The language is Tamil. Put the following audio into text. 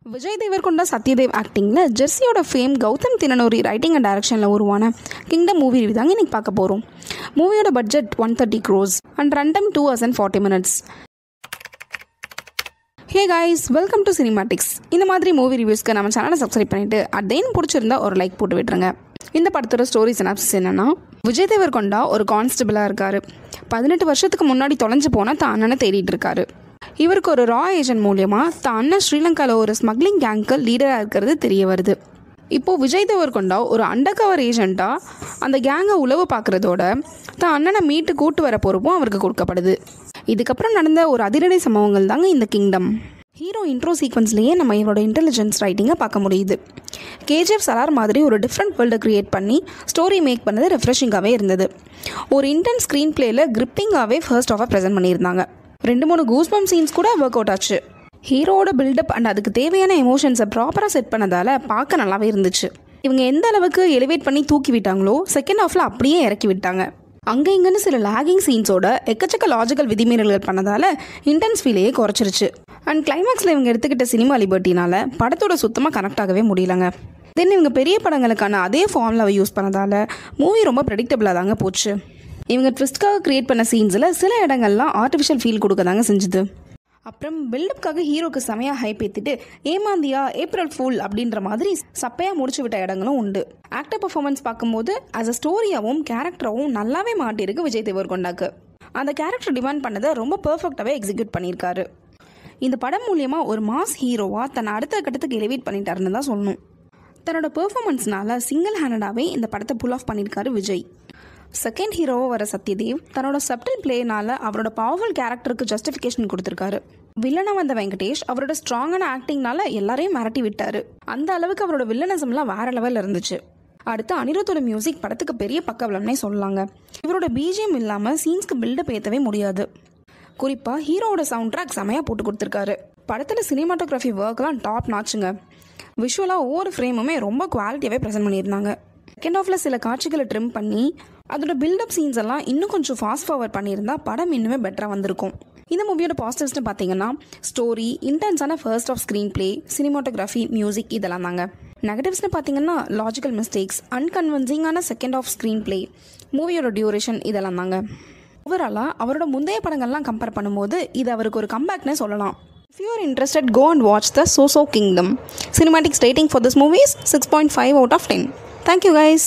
விஜய் தேவர்கொண்டா சத்யதேவ் ஆக்டிங்கில் ஜெர்சியோட fame Gautam Tinnanuri writing and டைரக்ஷனில் உருவான கிங்டம் மூவி ரிவ்யூ தாங்க இன்றைக்கி பார்க்க போகிறோம். மூவியோட budget 130 crores and run time 2 hours and 40 minutes. Hey guys, welcome to cinematics. இந்த மாதிரி மூவி ரிவ்யூஸ்க்கு நம்ம சேனலை சப்ஸ்கிரைப் பண்ணிவிட்டு அதையும் பிடிச்சிருந்தா ஒரு லைக் போட்டு விட்டுருங்க. இந்த படத்தோட ஸ்டோரி சினாப்சிஸ் என்னென்னா, விஜய் தேவர்கொண்டா ஒரு கான்ஸ்டபிளாக இருக்கார். 18 வருஷத்துக்கு முன்னாடி தொலைஞ்சு போனால் தான் அண்ணனை தேடிட்டு இருக்காரு. இவருக்கு ஒரு ரா ஏஜென்ட் மூலியமாக தான் அண்ணன் ஸ்ரீலங்காவில் ஒரு ஸ்மக்லிங் கேங்க்கு லீடராக இருக்கிறது தெரிய வருது. இப்போது விஜய் தேவர்கொண்டா ஒரு அண்டர் கவர் ஏஜென்ட்டாக அந்த கேங்கை உளவு பார்க்குறதோட தான் அண்ணனை மீட்டு கூட்டு வர பொறுப்பும் அவருக்கு கொடுக்கப்படுது. இதுக்கப்புறம் நடந்த ஒரு அதிரடி சம்பவங்கள் தாங்க இந்த கிங்டம். ஹீரோ இன்ட்ரோ சீக்வன்ஸ்லேயே நம்ம இவரோட இன்டெலிஜென்ஸ் ரைட்டிங்கை பார்க்க முடியுது. கேஜிஎஃப் சலார் மாதிரி ஒரு டிஃப்ரெண்ட் வேர்ல்டை க்ரியேட் பண்ணி ஸ்டோரி மேக் பண்ணது ரெஃப்ரெஷிங்காகவே இருந்தது. ஒரு இன்டென்ஸ் ஸ்க்ரீன் பிளேயில் கிரிப்பிங்காகவே ஃபர்ஸ்ட் ஆஃபாக ப்ரெசென்ட் பண்ணியிருந்தாங்க. 2-3 கூஸ்பம் சீன்ஸ் கூட ஒர்க் அவுட் ஆச்சு. ஹீரோட பில்டப் அண்ட் அதுக்கு தேவையான எமோஷன்ஸை ப்ராப்பராக செட் பண்ணதால் பார்க்க நல்லாவே இருந்துச்சு. இவங்க எந்த அளவுக்கு எலிவேட் பண்ணி தூக்கி விட்டாங்களோ செகண்ட் ஹாஃபில் அப்படியே இறக்கி விட்டாங்க. அங்கே இங்கேன்னு சில லேகிங் சீன்ஸோட எக்கச்சக்க லாஜிக்கல் விதிமீறல்கள் பண்ணதால் இன்டென்ஸ் ஃபீலையே குறைச்சிருச்சு. அண்ட் கிளைமேக்ஸில் இவங்க எடுத்துக்கிட்ட சினிமா லிபர்ட்டினால படத்தோட சுத்தமாக கனெக்ட் ஆகவே முடியலங்க. தென் இவங்க பெரிய படங்களுக்கான அதே ஃபார்முலாவை யூஸ் பண்ணதால் மூவி ரொம்ப ப்ரெடிக்டபிளாக தாங்க போச்சு. இவங்க ட்விஸ்ட்காக க்ரியேட் பண்ண சீன்ஸில் சில இடங்கள்லாம் ஆர்டிஃபிஷியல் ஃபீல் கொடுக்க தாங்க செஞ்சுது. அப்புறம் பில்டப்காக ஹீரோக்கு செமையாக ஹைப் ஏற்றிட்டு ஏமாந்தியா ஏப்ரல் ஃபூல் அப்படின்ற மாதிரி சப்பையாக முடிச்சு விட்ட இடங்களும் உண்டு. ஆக்டர் பர்ஃபார்மன்ஸ் பார்க்கும்போது ஆஸ் அ ஸ்டோரியாகவும் கேரக்டராகவும் நல்லாவே மாட்டியிருக்கு விஜய் தேவர்கொண்டாக்கு. அந்த கேரக்டர் டிமாண்ட் பண்ணதை ரொம்ப பெர்ஃபெக்டாகவே எக்ஸிக்யூட் பண்ணியிருக்காரு. இந்த படம் மூலியமாக ஒரு மாஸ் ஹீரோவாக தன்னை அடுத்த கட்டத்துக்கு எலிவேட் பண்ணிட்டாருன்னு தான் சொல்லணும். தன்னோட பெர்ஃபார்மன்ஸ்னால சிங்கிள் ஹேண்டடாகவே இந்த படத்தை புல் ஆஃப் பண்ணியிருக்காரு விஜய். செகண்ட் ஹீரோவாக வர சத்யதேவ் தன்னோட சப்டில் பிளேனால அவரோட பவர்ஃபுல் கேரக்டருக்கு ஜஸ்டிஃபிகேஷன் கொடுத்துருக்காரு. வில்லனாக வந்த வெங்கடேஷ் அவரோட ஸ்ட்ராங்கான ஆக்டிங்னால எல்லாரையும் மிரட்டி விட்டாரு. அந்த அளவுக்கு அவரோட வில்லனிசம்லாம் வேற லெவலில் இருந்துச்சு. அடுத்து அனிருத்தோட மியூசிக் படத்துக்கு பெரிய பக்கபலம்னே சொல்லலாங்க. இவரோட பிஜிஎம் இல்லாமல் சீன்ஸ்க்கு பில்டப் ஏற்றவே முடியாது. குறிப்பாக ஹீரோவோட சவுண்ட் ட்ராக் செமையாக போட்டு கொடுத்துருக்காரு. படத்தில் சினிமாட்டோகிராஃபி ஒர்க்லாம் டாப் நாச்சுங்க. விஷுவலாக ஒவ்வொரு ஃப்ரேமுமே ரொம்ப குவாலிட்டியாகவே ப்ரெசென்ட் பண்ணியிருந்தாங்க. செகண்ட் ஹாஃபில் சில காட்சிகளை ட்ரிம் பண்ணி அதோட பில்டப் சீன்ஸ் எல்லாம் இன்னும் கொஞ்சம் ஃபாஸ்ட் ஃபார்வர்ட் பண்ணியிருந்தா படம் இன்னுமே பெட்டராக வந்திருக்கும். இந்த மூவியோட பாசிட்டிவ்ஸ்னு பார்த்தீங்கன்னா ஸ்டோரி, இன்டென்ஸான first half screen play, cinematography, music இதெல்லாம் தாங்க. நெகட்டிவ்ஸ்னு பார்த்தீங்கன்னா லாஜிக்கல் மிஸ்டேக்ஸ், அன்கன்வின்சிங்கான செகண்ட் ஆஃப் ஸ்க்ரீன் பிளே, மூவியோட டியூரேஷன் இதெல்லாம் தாங்க. ஓவராலாக அவரோட முந்தைய படங்கள்லாம் கம்பேர் பண்ணும்போது இது அவருக்கு ஒரு கம்பேக்னே சொல்லலாம். If you are interested, go and watch the So Kingdom. Cinematics rating for this movie is 6.5 out of 10. Thank you guys.